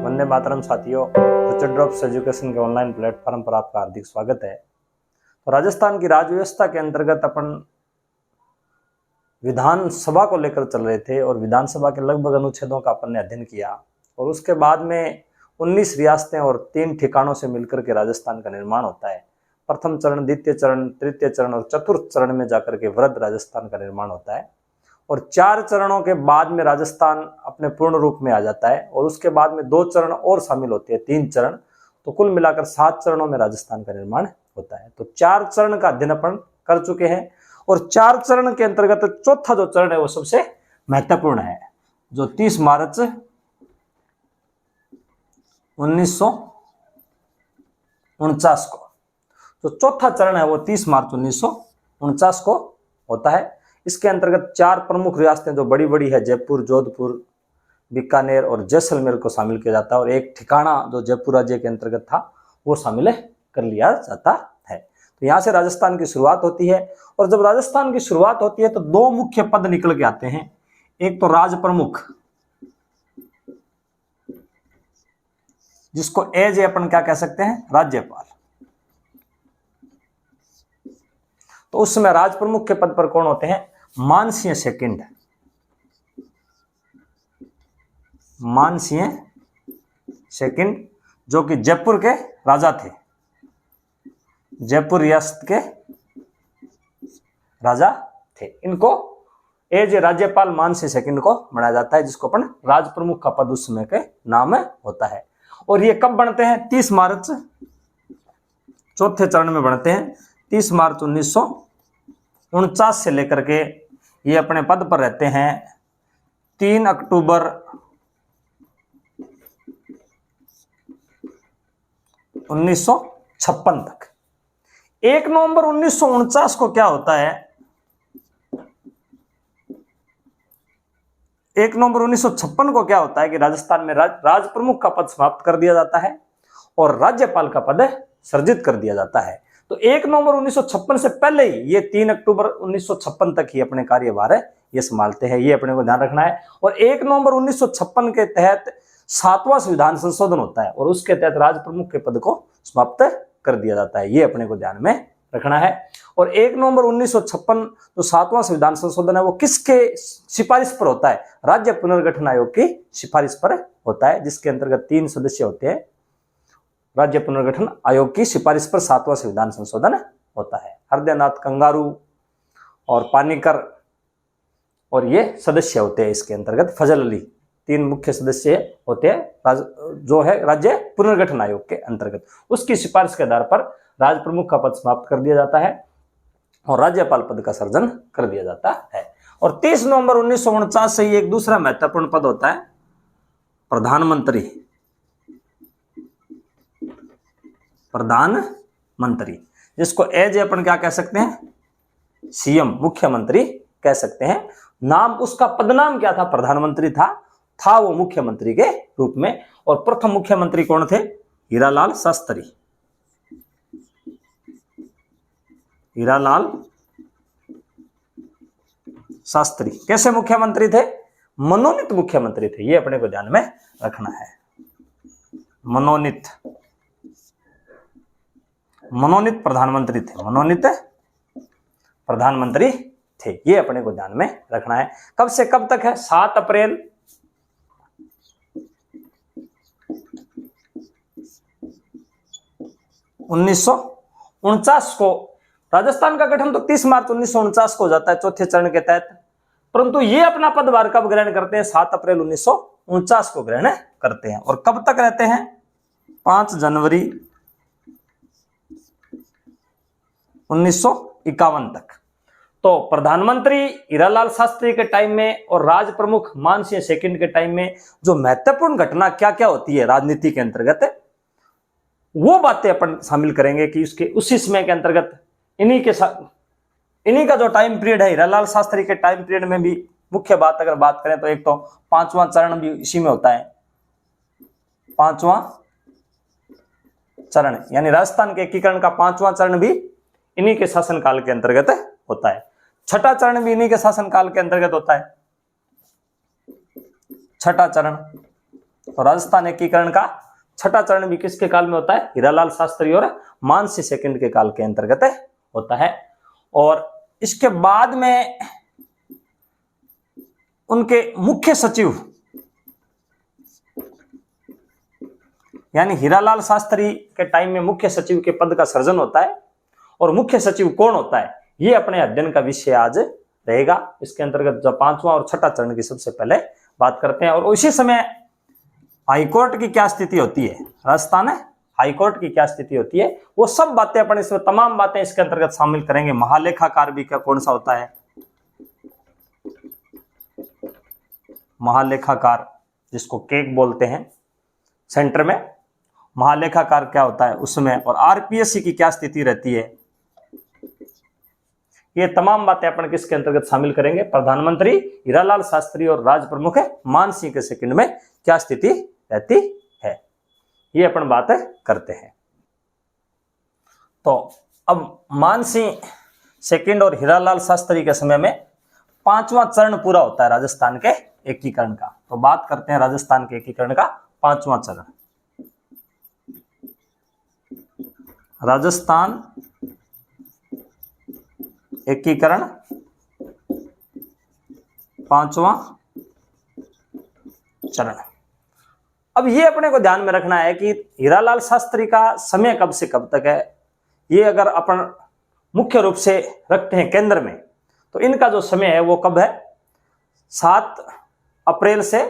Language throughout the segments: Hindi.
वंदे मातरम साथियों, फ्यूचर ड्रॉप्स एजुकेशन के ऑनलाइन प्लेटफॉर्म पर आपका हार्दिक स्वागत है। तो राजस्थान की राज्य व्यवस्था के अंतर्गत अपन विधानसभा को लेकर चल रहे थे और विधानसभा के लगभग अनुच्छेदों का अपन ने अध्ययन किया और उसके बाद में 19 रियासतें और 3 ठिकानों से मिलकर के राजस्थान का निर्माण होता है। प्रथम चरण, द्वितीय चरण, तृतीय चरण और चतुर्थ चरण में जाकर के वृहद राजस्थान का निर्माण होता है और 4 चरणों के बाद में राजस्थान अपने पूर्ण रूप में आ जाता है और उसके बाद में 2 चरण और शामिल होते हैं, 3 चरण, तो कुल मिलाकर 7 चरणों में राजस्थान का निर्माण होता है। तो 4 चरण का अध्ययन अपन कर चुके हैं और 4 चरण के अंतर्गत चौथा जो चरण है वो सबसे महत्वपूर्ण है, जो 30 मार्च 1949 को, जो चौथा चरण है वो 30 मार्च 1949 को होता है। इसके अंतर्गत 4 प्रमुख रियासतें जो बड़ी बड़ी है, जयपुर, जोधपुर, बीकानेर और जैसलमेर को शामिल किया जाता है और एक ठिकाना जो जयपुर राज्य के अंतर्गत था वो शामिल कर लिया जाता है। तो यहाँ से राजस्थान की शुरुआत होती है और जब राजस्थान की शुरुआत होती है तो 2 मुख्य पद निकल के आते हैं। एक तो राज प्रमुख, जिसको एज अपन क्या कह सकते हैं, राज्यपाल। तो उस समय राज प्रमुख के पद पर कौन होते हैं, मानसिंह सेकंड, मानसिंह सेकंड, जो कि जयपुर के राजा थे, जयपुर रियासत के राजा थे। इनको एज राज्यपाल मानसिंह सेकंड को बनाया जाता है, जिसको अपन राज प्रमुख का पद उस समय के नाम होता है। और ये कब बनते हैं, 30 मार्च, चौथे चरण में बनते हैं। 30 मार्च 1949 से लेकर के ये अपने पद पर रहते हैं 3 अक्टूबर 1956 तक। 1 नवंबर 1949 को क्या होता है, 1 नवंबर 1956 को क्या होता है कि राजस्थान में राज प्रमुख का पद समाप्त कर दिया जाता है और राज्यपाल का पद सृजित कर दिया जाता है। तो 1 नवंबर 1956 से पहले ही ये 3 अक्टूबर 1956 तक ही अपने कार्यभार ये संभालते हैं, ये अपने को ध्यान रखना है। और 1 नवंबर 1956 के तहत 7वां संविधान संशोधन होता है और उसके तहत राज प्रमुख के पद को समाप्त कर दिया जाता है, ये अपने को ध्यान में रखना है। और 1 नवंबर 1956 जो 7वां संविधान संशोधन है वो किसके सिफारिश पर होता है, राज्य पुनर्गठन आयोग की सिफारिश पर होता है, जिसके अंतर्गत 3 सदस्य होते हैं। राज्य पुनर्गठन आयोग की सिफारिश पर 7वां संविधान संशोधन होता है। हरदयनाथ कंगारू और पानीकर और ये सदस्य होते हैं इसके अंतर्गत। फजल अली, 3 मुख्य सदस्य होते हैं जो है राज्य पुनर्गठन आयोग के अंतर्गत। उसकी सिफारिश के आधार पर राज प्रमुख का पद समाप्त कर दिया जाता है और राज्यपाल पद का सृजन कर दिया जाता है। और 30 नवंबर 1949 से ही एक दूसरा महत्वपूर्ण पद होता है, प्रधानमंत्री, प्रधानमंत्री, जिसको एज अपन क्या कह सकते हैं, सीएम, मुख्यमंत्री कह सकते हैं। नाम उसका पदनाम क्या था, प्रधानमंत्री था वो मुख्यमंत्री के रूप में। और प्रथम मुख्यमंत्री कौन थे, हीरालाल शास्त्री, हीरालाल शास्त्री। कैसे मुख्यमंत्री थे, मनोनीत मुख्यमंत्री थे, ये अपने को ध्यान में रखना है। मनोनीत प्रधानमंत्री थे, मनोनीत प्रधानमंत्री थे, ये अपने को ध्यान में रखना है। कब से कब तक है, 7 अप्रैल 1949 को। राजस्थान का गठन तो 30 मार्च 1949 को हो जाता है चौथे चरण के तहत, परंतु ये अपना पदभार कब ग्रहण करते हैं, 7 अप्रैल 1949 को ग्रहण करते हैं। और कब तक रहते हैं, 5 जनवरी 1951 तक। तो प्रधानमंत्री हीरालाल शास्त्री के टाइम में और राज प्रमुख मानसिंह सेकंड के टाइम में जो महत्वपूर्ण घटना क्या क्या होती है राजनीति के अंतर्गत, वो बातें अपन शामिल करेंगे कि उसके उसी समय के अंतर्गत इन्हीं का जो टाइम पीरियड है, हीरालाल शास्त्री के टाइम पीरियड में भी मुख्य बात अगर बात करें तो एक तो 5वां चरण भी इसी में होता है। 5वां चरण यानी राजस्थान के एकीकरण का 5वां चरण भी इन्हीं के शासनकाल के अंतर्गत होता है। 6ठा चरण भी इन्हीं के शासनकाल के अंतर्गत होता है। 6ठा चरण तो राजस्थान एकीकरण का छठा चरण भी किसके काल में होता है? हीरालाल शास्त्री और मानसिंह सेकंड के काल के अंतर्गत होता है। और इसके बाद में उनके मुख्य सचिव यानी हीरालाल शास्त्री के टाइम में मुख्य सचिव के पद का सृजन होता है। और मुख्य सचिव कौन होता है, ये अपने अध्ययन का विषय आज रहेगा। इसके अंतर्गत जो पांचवा और छठा चरण की सबसे पहले बात करते हैं। और उसी समय हाईकोर्ट की क्या स्थिति होती है, राजस्थान हाईकोर्ट की क्या स्थिति होती है, वो सब बातें अपन इसमें तमाम बातें इसके अंतर्गत शामिल करेंगे। महालेखाकार भी क्या कौन सा होता है, महालेखाकार जिसको केक बोलते हैं सेंटर में, महालेखाकार क्या होता है उसमें, और आरपीएससी की क्या स्थिति रहती है, ये तमाम बातें अपन किसके अंतर्गत शामिल करेंगे? प्रधानमंत्री हीरालाल शास्त्री और राज प्रमुख मानसिंह के सेकंड में क्या स्थिति रहती है, ये अपन बात करते हैं। तो अब मानसिंह सेकंड और हीरालाल शास्त्री के समय में पांचवा चरण पूरा होता है राजस्थान के एकीकरण का। तो बात करते हैं राजस्थान के एकीकरण का पांचवा चरण। राजस्थान एकीकरण पांचवा चरण। अब ये अपने को ध्यान में रखना है कि हीरालाल शास्त्री का समय कब से कब तक है, ये अगर अपन मुख्य रूप से रखते हैं केंद्र में, तो इनका जो समय है वो कब है? 7 अप्रैल से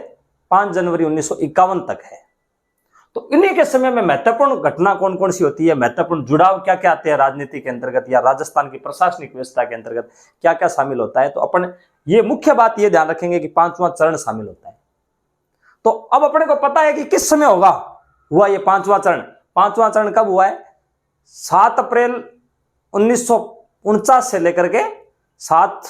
5 जनवरी 1951 तक है। तो इन्हीं के समय में महत्वपूर्ण घटना कौन कौन सी होती है, महत्वपूर्ण जुड़ाव क्या क्या आते हैं राजनीति के अंतर्गत या राजस्थान की प्रशासनिक व्यवस्था के अंतर्गत क्या क्या शामिल होता है, तो अपन ये मुख्य बात ये ध्यान रखेंगे कि पांचवा चरण शामिल होता है। तो अब अपने को पता है कि किस समय हुआ ये पांचवा चरण। पांचवा चरण कब हुआ है? 7 अप्रैल 1949 से लेकर के 7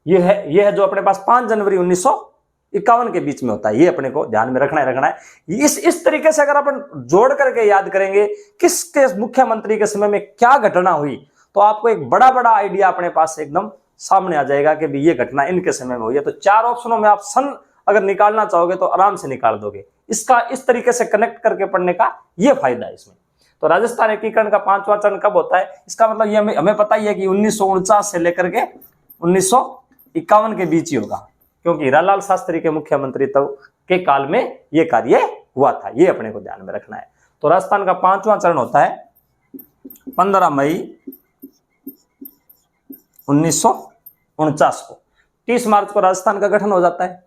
ये है जो अपने पास 5 जनवरी 1951 के बीच में होता है। ये अपने को ध्यान में रखना है। इस तरीके से अगर अपन जोड़ करके याद करेंगे किसके मुख्यमंत्री के समय में क्या घटना हुई, तो आपको एक बड़ा बड़ा आइडिया अपने पास एकदम सामने आ जाएगा कि भी ये घटना इनके समय में हुई है। तो 4 ऑप्शनों में आप सन अगर निकालना चाहोगे तो आराम से निकाल दोगे। इसका इस तरीके से कनेक्ट करके पढ़ने का ये फायदा है इसमें। तो राजस्थान एकीकरण का पांचवा चरण कब होता है, इसका मतलब ये हमें पता ही है कि 1949 से लेकर के 1951 के बीच ही होगा, क्योंकि हीरालाल शास्त्री के मुख्यमंत्रित्व के काल में यह कार्य हुआ था। ये अपने को ध्यान में रखना है। तो राजस्थान का पांचवा चरण होता है 15 मई 1949 को। 30 मार्च को राजस्थान का गठन हो जाता है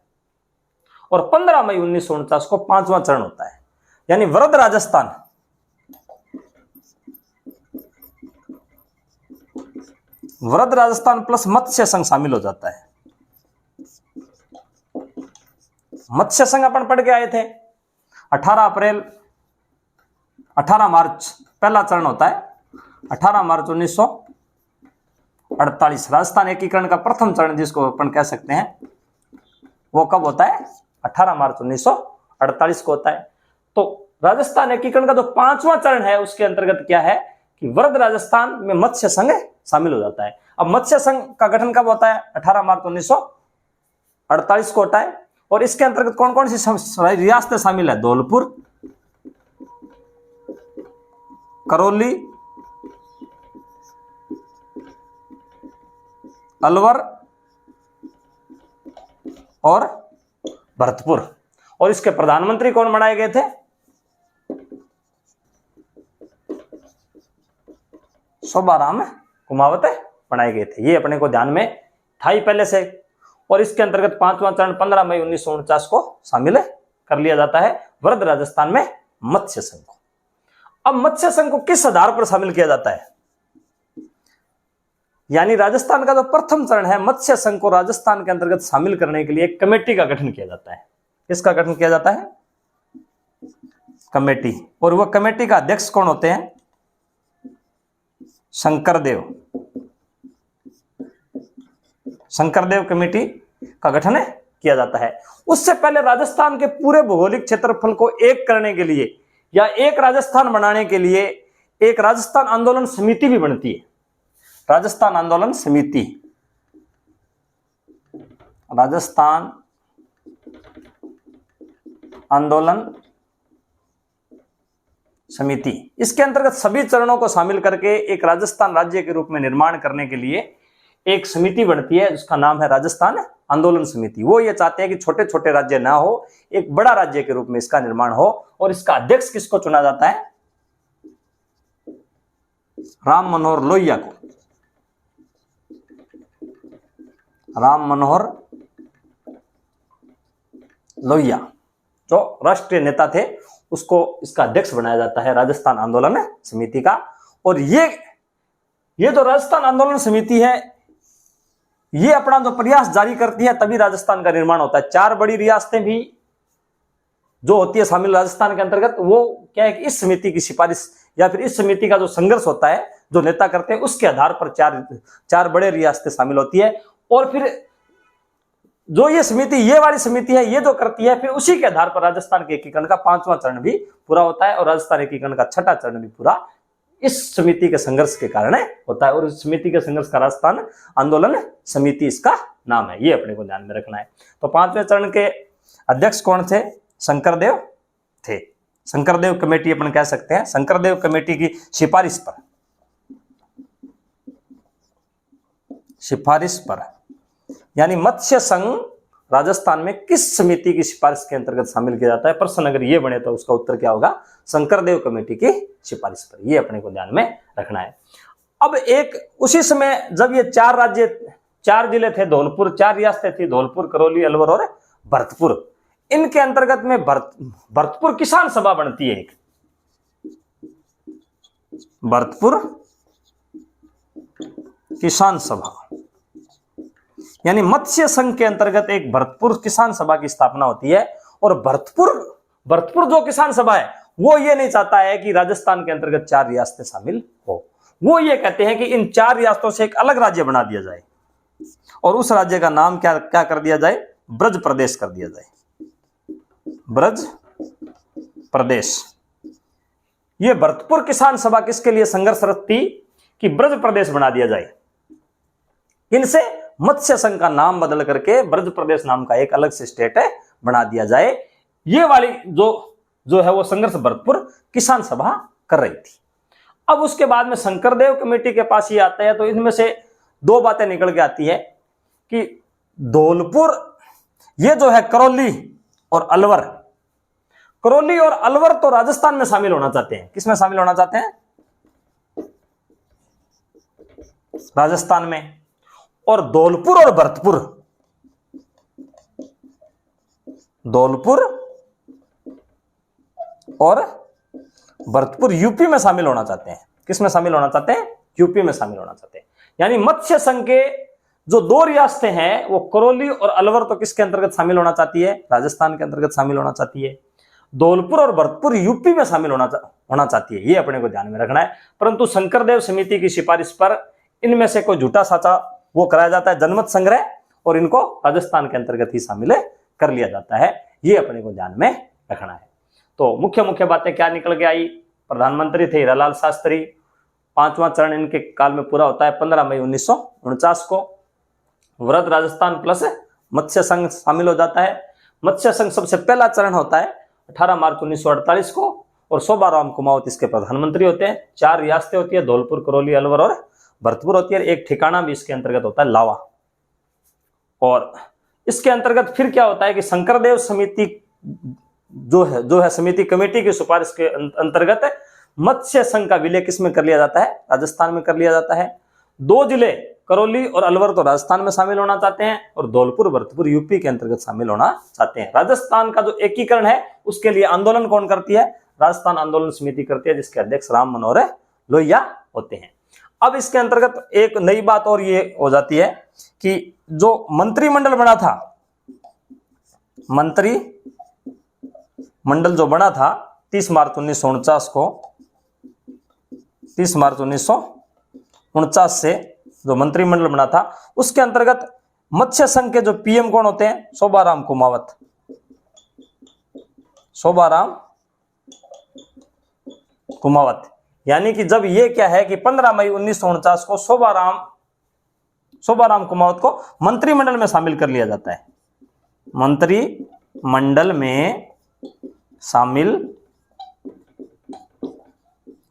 और 15 मई 1949 को पांचवा चरण होता है, यानी वृद्ध राजस्थान। वृद्ध राजस्थान प्लस मत्स्य संघ शामिल हो जाता है। मत्स्य संघ अपन पढ़ के आए थे 18 मार्च पहला चरण होता है। 18 मार्च 1948 राजस्थान एकीकरण का प्रथम चरण जिसको अपन कह सकते हैं वो कब होता है? 18 मार्च 1948 को होता है। तो राजस्थान एकीकरण का जो पांचवा चरण है उसके अंतर्गत क्या है कि वृद्ध राजस्थान में मत्स्य संघ शामिल हो जाता है। अब मत्स्य संघ का गठन कब होता है? 18 मार्च 1948 को होता है। और इसके अंतर्गत कौन कौन सी रियासतें शामिल है? धौलपुर, करौली, अलवर और भरतपुर। और इसके प्रधानमंत्री कौन बनाए गए थे? शोभाराम कुमावत बनाए गए थे। ये अपने को ध्यान में था ही पहले से। और इसके अंतर्गत पांचवा चरण 15 मई 1949 को शामिल कर लिया जाता है वृद्ध राजस्थान में मत्स्य संघ को। अब मत्स्य संघ को किस आधार पर शामिल किया जाता है? यानी राजस्थान का जो प्रथम चरण है मत्स्य संघ को राजस्थान के अंतर्गत शामिल करने के लिए एक कमेटी का गठन किया जाता है। किसका गठन किया जाता है? कमेटी। और वह कमेटी का अध्यक्ष कौन होते हैं? शंकरदेव। शंकरदेव कमेटी का गठन किया जाता है। उससे पहले राजस्थान के पूरे भौगोलिक क्षेत्रफल को एक करने के लिए या एक राजस्थान बनाने के लिए एक राजस्थान आंदोलन समिति भी बनती है। राजस्थान आंदोलन समिति, राजस्थान आंदोलन समिति। इसके अंतर्गत सभी चरणों को शामिल करके एक राजस्थान राज्य के रूप में निर्माण करने के लिए एक समिति बनती है, उसका नाम है राजस्थान आंदोलन समिति। वो ये चाहते हैं कि छोटे छोटे राज्य ना हो, एक बड़ा राज्य के रूप में इसका निर्माण हो। और इसका अध्यक्ष किसको चुना जाता है? राम मनोहर लोहिया को। राम मनोहर लोहिया जो राष्ट्रीय नेता थे, उसको इसका अध्यक्ष बनाया जाता है राजस्थान आंदोलन समिति का। और ये जो राजस्थान आंदोलन समिति है, ये अपना जो प्रयास जारी करती है तभी राजस्थान का निर्माण होता है। 4 बड़ी रियासतें भी जो होती है शामिल राजस्थान के अंतर्गत, वो क्या है कि इस समिति की सिफारिश या फिर इस समिति का जो संघर्ष होता है, जो नेता करते हैं, उसके आधार पर 4 बड़े रियासतें शामिल होती है। और फिर जो ये समिति, ये वाली समिति है, ये जो करती है, फिर उसी के आधार पर राजस्थान के एकीकरण का 5वां चरण भी पूरा होता है और राजस्थान एकीकरण का 6ठा चरण भी पूरा इस समिति के संघर्ष के कारण होता है। और इस समिति के संघर्ष का राजस्थान आंदोलन समिति इसका नाम है, ये अपने को ध्यान में रखना है। तो 5वें चरण के अध्यक्ष कौन थे? शंकरदेव थे। शंकरदेव कमेटी अपन कह सकते हैं। शंकरदेव कमेटी की सिफारिश पर यानी मत्स्य संघ राजस्थान में किस समिति की सिफारिश के अंतर्गत शामिल किया जाता है? प्रश्न अगर ये बने तो उसका उत्तर क्या होगा? शंकरदेव कमेटी की सिफारिश पर। ये अपने को ध्यान में रखना है। अब एक उसी समय जब ये 4 जिले थे, धौलपुर, 4 रियासतें थी, धौलपुर, करौली, अलवर और भरतपुर। इनके अंतर्गत में भरतपुर किसान सभा बनती है। एक भरतपुर किसान सभा यानी मत्स्य संघ के अंतर्गत एक भरतपुर किसान सभा की स्थापना होती है। और भरतपुर जो किसान सभा है, वो ये नहीं चाहता है कि राजस्थान के अंतर्गत 4 रियासतें शामिल हो। वो ये कहते हैं कि इन 4 रियासतों से एक अलग राज्य बना दिया जाए और उस राज्य का नाम क्या कर दिया जाए? ब्रज प्रदेश कर दिया जाए। ब्रज प्रदेश। ये भरतपुर किसान सभा किसके लिए संघर्षरत थी? कि ब्रज प्रदेश बना दिया जाए। इनसे मत्स्य संघ का नाम बदल करके ब्रज प्रदेश नाम का एक अलग से स्टेट बना दिया जाए। ये वाली जो है वो संघर्ष भरतपुर किसान सभा कर रही थी। अब उसके बाद में शंकरदेव कमेटी के पास ये आता है, तो इनमें से 2 बातें निकल के आती है कि धौलपुर, ये जो है करौली और अलवर तो राजस्थान में शामिल होना चाहते हैं। किसमें शामिल होना चाहते हैं? राजस्थान में। और धौलपुर और भरतपुर यूपी में शामिल होना चाहते हैं। किसमें शामिल होना चाहते हैं? यूपी में शामिल होना चाहते हैं। यानी मत्स्य संघ के जो 2 रियासतें हैं, वो करौली और अलवर तो किसके अंतर्गत शामिल होना चाहती है? राजस्थान के अंतर्गत शामिल होना चाहती है। धौलपुर और भरतपुर यूपी में शामिल होना चाहती है। ये अपने को ध्यान में रखना है। परंतु शंकरदेव समिति की सिफारिश पर इनमें से कोई झूठा साचा वो कराया जाता है, जनमत संग्रह, और इनको राजस्थान के अंतर्गत ही शामिल कर लिया जाता है। ये अपने को ध्यान में रखना है। तो मुख्य बातें क्या निकल के आई? प्रधानमंत्री थे हीरालाल शास्त्री। 5वां चरण इनके काल में पूरा होता है 15 मई 1949 को। वृहद राजस्थान प्लस मत्स्य संघ शामिल हो जाता है। मत्स्य संघ सबसे पहला चरण होता है 18 मार्च 1948 को, और शोभाराम कुमावत इसके प्रधानमंत्री होते हैं। 4 रियासतें होती है, धौलपुर, करौली, अलवर और भरतपुर होती है। एक ठिकाना भी इसके अंतर्गत होता है, लावा। और इसके अंतर्गत फिर क्या होता है कि शंकरदेव समिति जो है समिति कमेटी की सिफारिश के अंतर्गत मत्स्य संघ का विलय किसमें कर लिया जाता है? राजस्थान में कर लिया जाता है। 2 जिले करौली और अलवर तो राजस्थान में शामिल होना चाहते हैं, और धौलपुर, भरतपुर यूपी के अंतर्गत शामिल होना चाहते हैं। राजस्थान का जो एकीकरण है उसके लिए आंदोलन कौन करती है? राजस्थान आंदोलन समिति करती है, जिसके अध्यक्ष राम मनोहर लोहिया होते हैं। अब इसके अंतर्गत एक नई बात और ये हो जाती है कि जो मंत्रिमंडल बना था, मंत्रिमंडल जो बना था 30 मार्च 1949 को, 30 मार्च 1949 से जो मंत्रिमंडल बना था, उसके अंतर्गत मत्स्य संघ के जो पीएम कौन होते हैं? शोभाराम कुमावत। यानी कि जब ये क्या है कि 15 मई 1949 को शोभाराम कुमावत को मंत्रिमंडल में शामिल कर लिया जाता है। मंत्रिमंडल में शामिल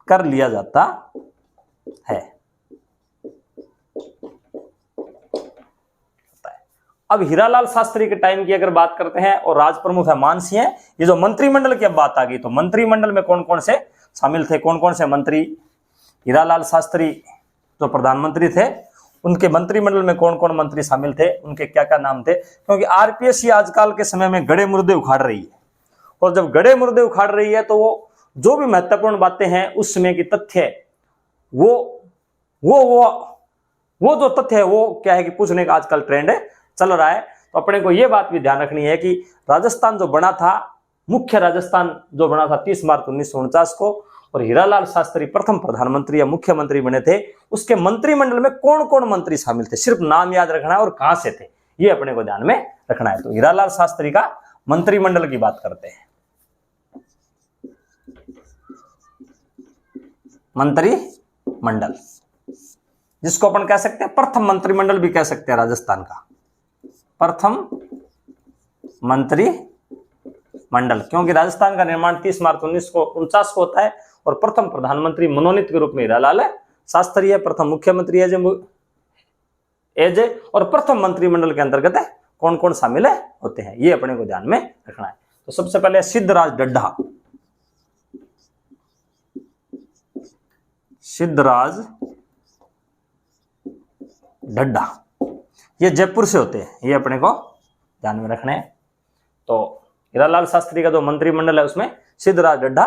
कर लिया जाता है। अब हीरालाल शास्त्री के टाइम की अगर बात करते हैं और राज प्रमुख है मान सिंह है। ये जो मंत्रिमंडल की अब बात आ गई, तो मंत्रिमंडल में कौन कौन से शामिल थे, कौन कौन से मंत्री? हीरालाल शास्त्री जो प्रधानमंत्री थे, उनके मंत्रिमंडल में कौन कौन मंत्री शामिल थे, उनके क्या क्या नाम थे? क्योंकि आरपीएससी आजकल के समय में गड़े मुर्दे उखाड़ रही है, और जब गड़े मुर्दे उखाड़ रही है तो वो जो भी महत्वपूर्ण बातें हैं उस समय की तथ्य वो जो तथ्य है वो क्या है कि पूछने का आजकल ट्रेंड चल रहा है। तो अपने को यह बात भी ध्यान रखनी है कि राजस्थान जो बना था, मुख्य राजस्थान जो बना था 30 मार्च 1949 को, और हीरालाल शास्त्री प्रथम प्रधानमंत्री या मुख्यमंत्री बने थे, उसके मंत्रिमंडल में कौन कौन मंत्री शामिल थे, सिर्फ नाम याद रखना है और कहां से थे, ये अपने को ध्यान में रखना है। तो हीरालाल शास्त्री का मंत्रिमंडल की बात करते हैं। मंत्रिमंडल जिसको अपन कह सकते हैं प्रथम मंत्रिमंडल भी कह सकते हैं, राजस्थान का प्रथम मंत्रिमंडल, क्योंकि राजस्थान का निर्माण 30 मार्च 1949 को होता है और प्रथम प्रधानमंत्री मनोनीत के रूप में हीरालाल शास्त्री है, प्रथम मुख्यमंत्री एजे, और प्रथम मंत्रिमंडल के अंतर्गत कौन कौन शामिल होते हैं, ये अपने को ध्यान में रखना है। तो सबसे पहले सिद्धराज ढड्ढा, सिद्धराज ढड्ढा, ये जयपुर से होते हैं, ये अपने को ध्यान में रखना है। तो हीरालाल शास्त्री का जो मंत्रिमंडल है उसमें सिद्धराज ढड्ढा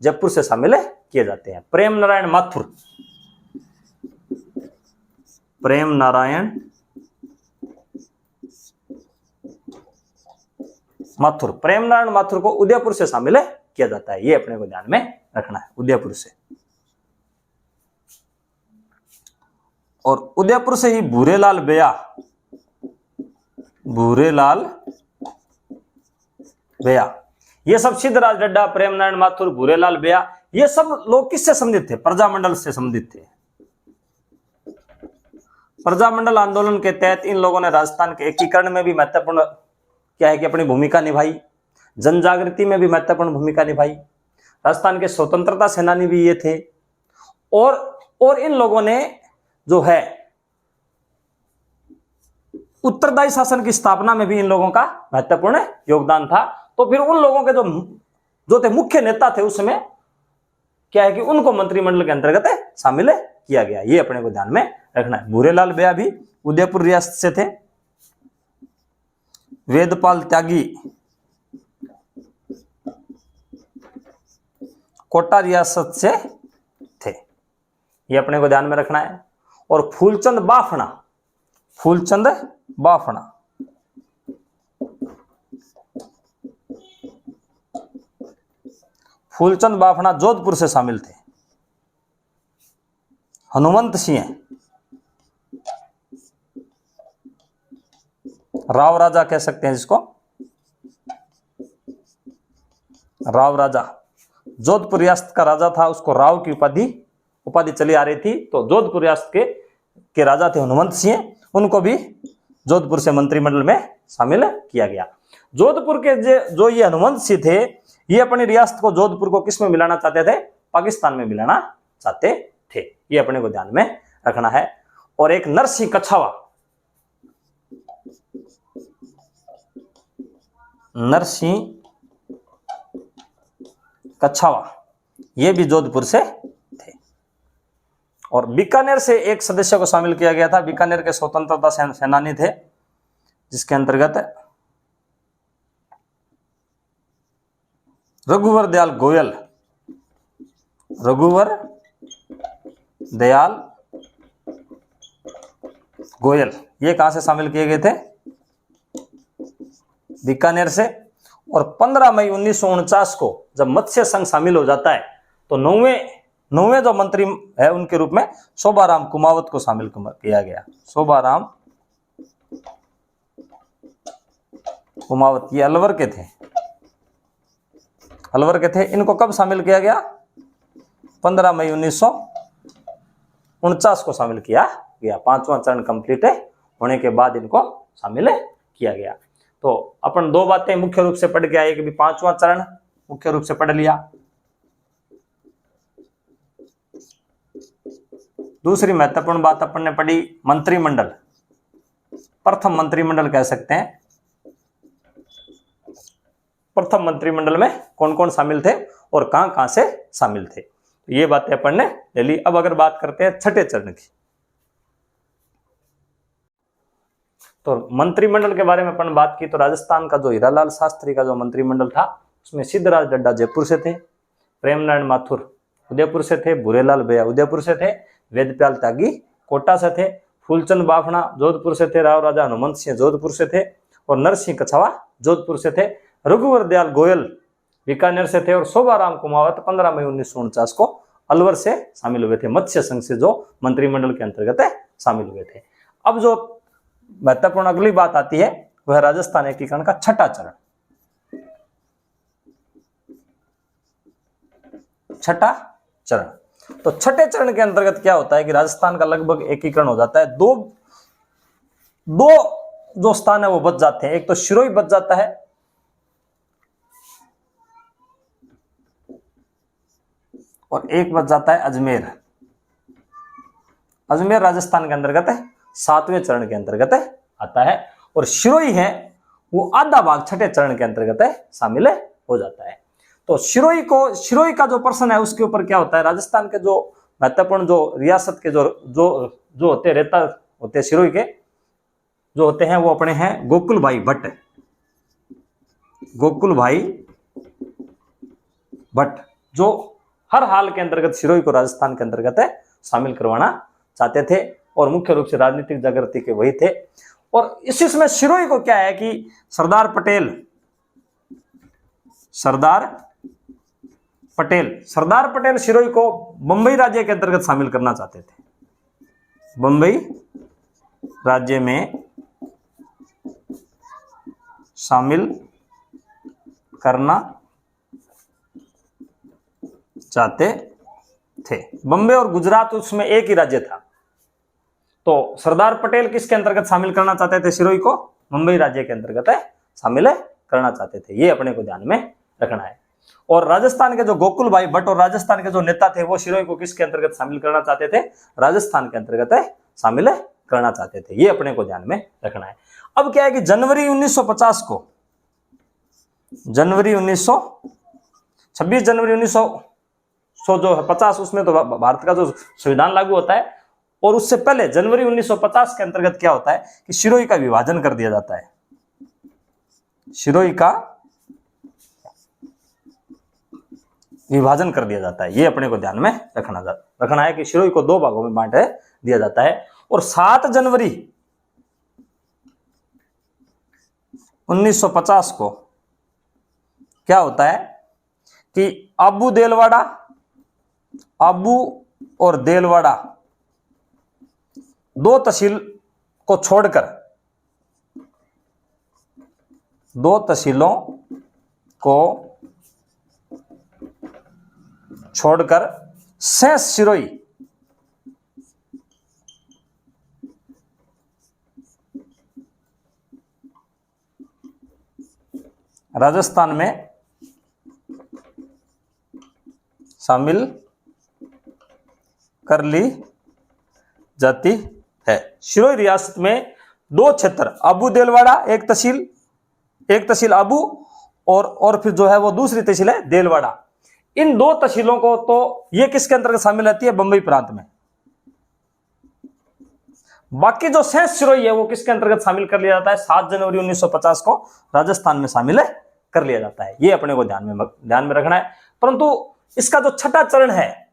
जयपुर से शामिल किए जाते हैं। प्रेम नारायण माथुर, प्रेम नारायण माथुर, प्रेम नारायण माथुर को उदयपुर से शामिल किया जाता है, ये अपने को ध्यान में रखना है, उदयपुर से। और उदयपुर से ही भूरेलाल बेया, भूरेलाल बेया, ये सब सिद्धराज ढड्ढा, प्रेम नारायण माथुर, भूरेलाल बेया, ये सब लोग किससे संबंधित थे? प्रजामंडल से संबंधित थे। प्रजामंडल आंदोलन के तहत इन लोगों ने राजस्थान के एकीकरण में भी महत्वपूर्ण क्या है कि अपनी भूमिका निभाई, जनजागृति में भी महत्वपूर्ण भूमिका निभाई, राजस्थान के स्वतंत्रता सेनानी भी ये थे, और इन लोगों ने जो है उत्तरदायी शासन की स्थापना में भी इन लोगों का महत्वपूर्ण योगदान था। तो फिर उन लोगों के जो थे मुख्य नेता थे उस समय क्या है कि उनको मंत्रिमंडल के अंतर्गत शामिल किया गया, ये अपने को ध्यान में रखना है। भूरेलाल बेया भी उदयपुर रियासत से थे। वेदपाल त्यागी कोटा रियासत से थे, ये अपने को ध्यान में रखना है। और फूलचंद बाफना, फूलचंद बाफना फूलचंद बाफना जोधपुर से शामिल थे। हनुमंत सिंह राव राजा कह सकते हैं जिसको, राव राजा, जोधपुर रियासत का राजा था, उसको राव की उपाधि चली आ रही थी। तो जोधपुर रियासत के राजा थे हनुमंत सिंह, उनको भी जोधपुर से मंत्रिमंडल में शामिल किया गया। जोधपुर के जो ये हनुमंत सिंह थे, ये अपनी रियासत को जोधपुर को किस में मिलाना चाहते थे? पाकिस्तान में मिलाना चाहते थे, ये अपने को ध्यान में रखना है। और एक नरसिंह कछावा, नरसिंह कछावा, ये भी जोधपुर से थे। और बीकानेर से एक सदस्य को शामिल किया गया था, बीकानेर के स्वतंत्रता सेनानी थे, जिसके अंतर्गत रघुवर दयाल गोयल, रघुवर दयाल गोयल, ये कहां से शामिल किए गए थे? बीकानेर से। और 15 मई 1949 को जब मत्स्य संघ शामिल हो जाता है, तो नौवें जो मंत्री है उनके रूप में शोभाराम कुमावत को शामिल किया गया। शोभाराम कुमावत, ये अलवर के थे, अलवर के थे। इनको कब शामिल किया गया? 15 मई 1949 को शामिल किया गया। 5वां चरण कंप्लीट होने के बाद इनको शामिल किया गया। तो अपन दो बातें मुख्य रूप से पढ़ के आए कि भी पांचवा चरण मुख्य रूप से पढ़ लिया। दूसरी महत्वपूर्ण बात अपन ने पढ़ी मंत्रिमंडल, प्रथम मंत्रिमंडल कह सकते हैं। प्रथम मंत्रिमंडल में कौन कौन शामिल थे और कहां कहां से शामिल थे, तो ये बातें अपन ने ले ली। अब अगर बात करते हैं छठे चरण की, तो मंत्रिमंडल के बारे में अपन बात की तो राजस्थान का जो हीरालाल शास्त्री का जो मंत्रिमंडल था उसमें सिद्धराज डड्डा जयपुर से थे, प्रेमनारायण माथुर उदयपुर से थे, भूरेलाल भैया उदयपुर से थे, वेदप्याल त्यागी कोटा से थे, फूलचंद बाफना जोधपुर से थे, राव राजा हनुमंत सिंह जोधपुर से थे और नरसिंह कछावा जोधपुर से थे, रघुवर दयाल गोयल बीकानेर से थे और शोभाराम कुमावत 15 मई 1949 को अलवर से शामिल हुए थे, मत्स्य संघ से जो मंत्रिमंडल के अंतर्गत शामिल हुए थे। अब जो महत्वपूर्ण अगली बात आती है वह राजस्थान एकीकरण का छठा चरण। छठा चरण, तो छठे चरण के अंतर्गत क्या होता है कि राजस्थान का लगभग एकीकरण हो जाता है। दो जो स्थान है वो बच जाते हैं, एक तो सिरोही बच जाता है और एक बच जाता है अजमेर। अजमेर राजस्थान के अंतर्गत है, 7वें चरण के अंतर्गत आता है और सिरोही है वो आधा भाग छठे चरण के अंतर्गत शामिल हो जाता है। तो सिरोही का जो प्रश्न है उसके ऊपर क्या होता है, राजस्थान के जो महत्वपूर्ण जो रियासत के जो होते रहता होते सिरोही के जो होते हैं वो अपने हैं गोकुल भाई भट्ट, गोकुल भाई भट्ट जो हर हाल के अंतर्गत सिरोही को राजस्थान के अंतर्गत शामिल करवाना चाहते थे और मुख्य रूप से राजनीतिक जागृति के वही थे। और इसी समय सिरोही को क्या है कि सरदार पटेल सिरोही को बंबई राज्य के अंतर्गत शामिल करना चाहते थे, बंबई राज्य में शामिल करना चाहते थे। बंबई और गुजरात उसमें एक ही राज्य था, तो सरदार पटेल किसके अंतर्गत शामिल करना चाहते थे सिरोही को, मुंबई राज्य के अंतर्गत शामिल करना चाहते थे, ये अपने को ध्यान में रखना है। और राजस्थान के जो गोकुल भाई भट्ट और राजस्थान के जो नेता थे वो सिरोही को किसके अंतर्गत शामिल करना चाहते थे, राजस्थान के अंतर्गत शामिल करना चाहते थे, ये अपने को ध्यान में रखना है। अब क्या है कि जनवरी 1950 को 26 जनवरी 1950 उसमें तो भारत का जो संविधान लागू होता है और उससे पहले जनवरी 1950 के अंतर्गत क्या होता है कि सिरोही का विभाजन कर दिया जाता है। सिरोही का विभाजन कर दिया जाता है, ये अपने को ध्यान में रखना है कि सिरोही को दो भागों में बांट दिया जाता है। और 7 जनवरी 1950 को क्या होता है कि आबू और देलवाड़ा दो तहसील को छोड़कर, दो तहसीलों को छोड़कर शेष सिरोही राजस्थान में शामिल कर ली जाती है। सिरोही रियासत में दो क्षेत्र, आबू देलवाड़ा एक तहसील आबू और फिर जो है वो दूसरी तहसील है देलवाड़ा। इन दो तहसीलों को तो ये किसके अंतर्गत शामिल रहती है, बंबई प्रांत में। बाकी जो शेष सिरोही है वो किसके अंतर्गत शामिल कर लिया जाता है, 7 जनवरी 1950 को राजस्थान में शामिल कर लिया जाता है, ये अपने को ध्यान में रखना है। परंतु इसका जो छठा चरण है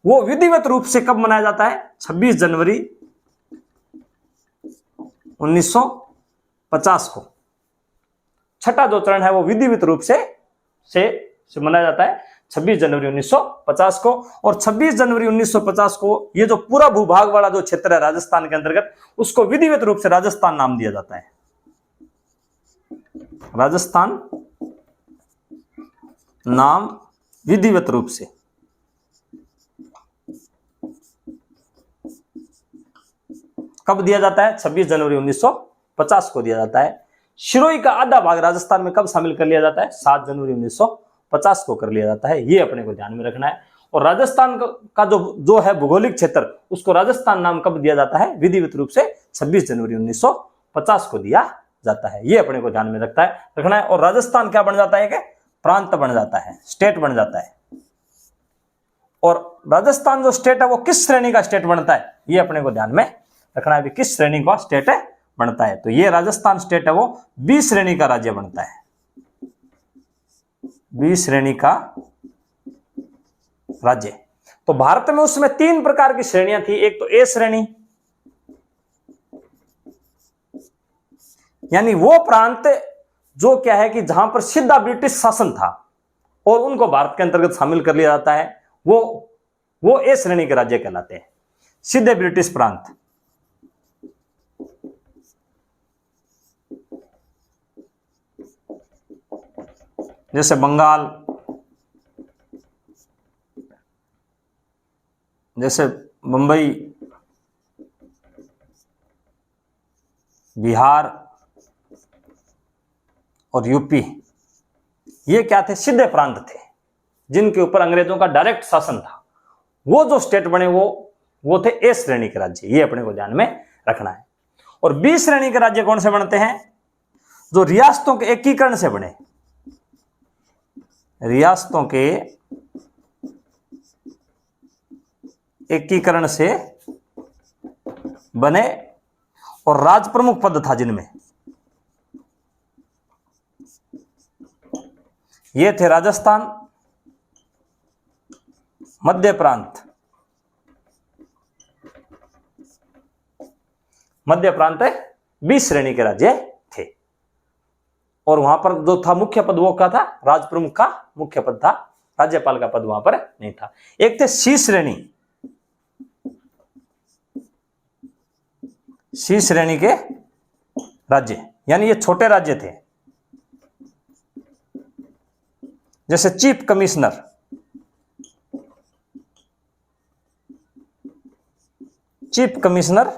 वो विधिवत रूप से कब मनाया जाता है, 26 जनवरी 1950 को। छठा जो चरण है वो विधिवत रूप से मनाया जाता है 26 जनवरी 1950 को। और 26 जनवरी 1950 को ये जो पूरा भूभाग वाला जो क्षेत्र है राजस्थान के अंतर्गत उसको विधिवत रूप से राजस्थान नाम दिया जाता है। राजस्थान नाम विधिवत रूप से कब दिया जाता है, 26 जनवरी 1950 को दिया जाता है। शिरोई का आधा भाग राजस्थान में कब शामिल कर लिया जाता है? 7 जनवरी 1950 को कर लिया जाता है। ये अपने को ध्यान में रखना है। और राजस्थान का जो है भौगोलिक क्षेत्र, उसको राजस्थान नाम कब दिया जाता है? विधिवत रूप से 26 जनवरी 1950 को दिया जाता है। ये अपने को ध्यान में रखना है। और राजस्थान क्या बन जाता है कि प्रांत बन जाता है, स्टेट बन जाता है। और राजस्थान जो स्टेट है वो किस श्रेणी का स्टेट बनता है? ये अपने को ध्यान में रखना है भी किस श्रेणी का स्टेट है बनता है। तो ये राजस्थान स्टेट है वो बी श्रेणी का राज्य बनता है, बी श्रेणी का राज्य। तो भारत में उसमें 3 प्रकार की श्रेणियां थी। एक तो ए श्रेणी, यानी वो प्रांत जो क्या है कि जहां पर सीधा ब्रिटिश शासन था और उनको भारत के अंतर्गत शामिल कर लिया जाता है, वो ए श्रेणी के राज्य कहलाते हैं, सीधे ब्रिटिश प्रांत। जैसे बंगाल, जैसे मुंबई, बिहार और यूपी, ये क्या थे? सीधे प्रांत थे जिनके ऊपर अंग्रेजों का डायरेक्ट शासन था। वो जो स्टेट बने वो थे ए श्रेणी के राज्य। ये अपने को ध्यान में रखना है। और बी श्रेणी के राज्य कौन से बनते हैं? जो रियासतों के एकीकरण से बने, रियासतों के एकीकरण से बने और राज प्रमुख पद था जिनमें। ये थे राजस्थान, मध्य प्रांत, मध्य प्रांत 20 श्रेणी के राज्य थे। और वहां पर जो था मुख्य पद वो क्या था? राज प्रमुख का मुख्य पद था, राज्यपाल का पद वहां पर नहीं था। एक थे सी श्रेणी, सी श्रेणी के राज्य, यानी ये छोटे राज्य थे। जैसे चीफ कमिश्नर, चीफ कमिश्नर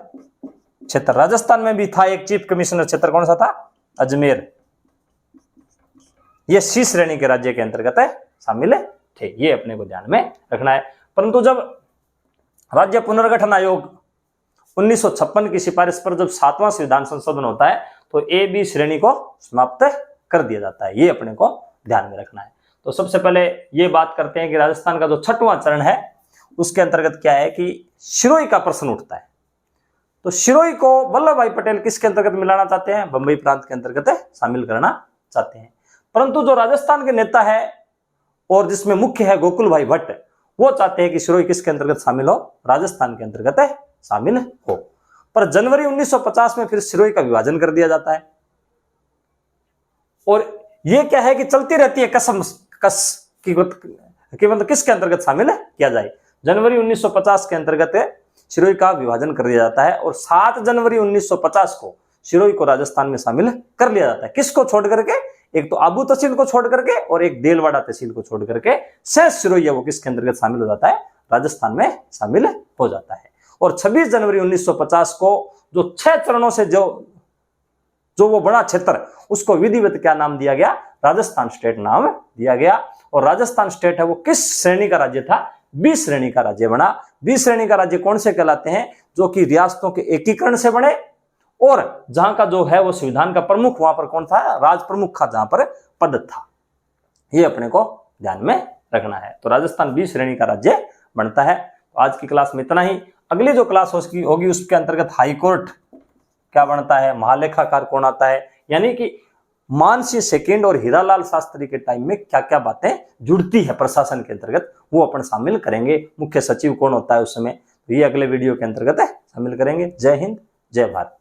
क्षेत्र, राजस्थान में भी था एक चीफ कमिश्नर क्षेत्र, कौन सा था? अजमेर। ये सी श्रेणी के राज्य के अंतर्गत है शामिल थे। ये अपने को ध्यान में रखना है। परंतु जब राज्य पुनर्गठन आयोग 1956 की सिफारिश पर जब 7वां संविधान संशोधन होता है तो ए बी श्रेणी को समाप्त कर दिया जाता है। ये अपने को ध्यान में रखना है। तो सबसे पहले ये बात करते हैं कि राजस्थान का जो 6वां चरण है उसके अंतर्गत क्या है कि शिरोई का प्रश्न उठता है। तो शिरोई को वल्लभ भाई पटेल किसके अंतर्गत मिलाना चाहते हैं? बंबई प्रांत के अंतर्गत शामिल करना चाहते हैं। परंतु जो राजस्थान के नेता है और जिसमें मुख्य है गोकुल भाई भट्ट, वो चाहते हैं कि शिरोई किसके अंतर्गत शामिल हो? राजस्थान के अंतर्गत शामिल हो। पर जनवरी 1950 में फिर शिरोई का विभाजन कर दिया जाता है। और ये क्या है कि चलती रहती है कस की मतलब किसके अंतर्गत शामिल किया जाए। जनवरी 1950 के अंतर्गत शिरोई का विभाजन कर दिया जाता है और 7 जनवरी 1950 को शिरोई को राजस्थान में शामिल कर लिया जाता है। किसको छोड़ करके? एक तो आबू तहसील को छोड़ करके और एक देलवाड़ा तहसील को छोड़ करके शेष शिरोई है वो किसके अंतर्गत शामिल हो जाता है? राजस्थान में शामिल हो जाता है। और 26 जनवरी 1950 को जो 6 चरणों से जो वो बड़ा क्षेत्र, उसको विधिवत क्या नाम दिया गया? राजस्थान स्टेट नाम दिया गया। और राजस्थान स्टेट है वो किस श्रेणी का राज्य था? बी श्रेणी का राज्य बना। बी श्रेणी का राज्य कौन से कहलाते हैं? जो कि रियासतों के एकीकरण से बने और जहां का जो है वो संविधान का प्रमुख वहां पर कौन था? राज प्रमुख का जहां पर पद था। ये अपने को ध्यान में रखना है। तो राजस्थान बी श्रेणी का राज्य बनता है। तो आज की क्लास में इतना ही। अगली जो क्लास होगी उसके अंतर्गत हाई कोर्ट क्या बनता है, महालेखाकार कौन आता है, यानी कि मानसिंह सेकेंड और हीरालाल शास्त्री के टाइम में क्या क्या बातें जुड़ती है प्रशासन के अंतर्गत, वो अपन शामिल करेंगे। मुख्य सचिव कौन होता है उस समय, तो ये अगले वीडियो के अंतर्गत शामिल करेंगे। जय हिंद, जय भारत।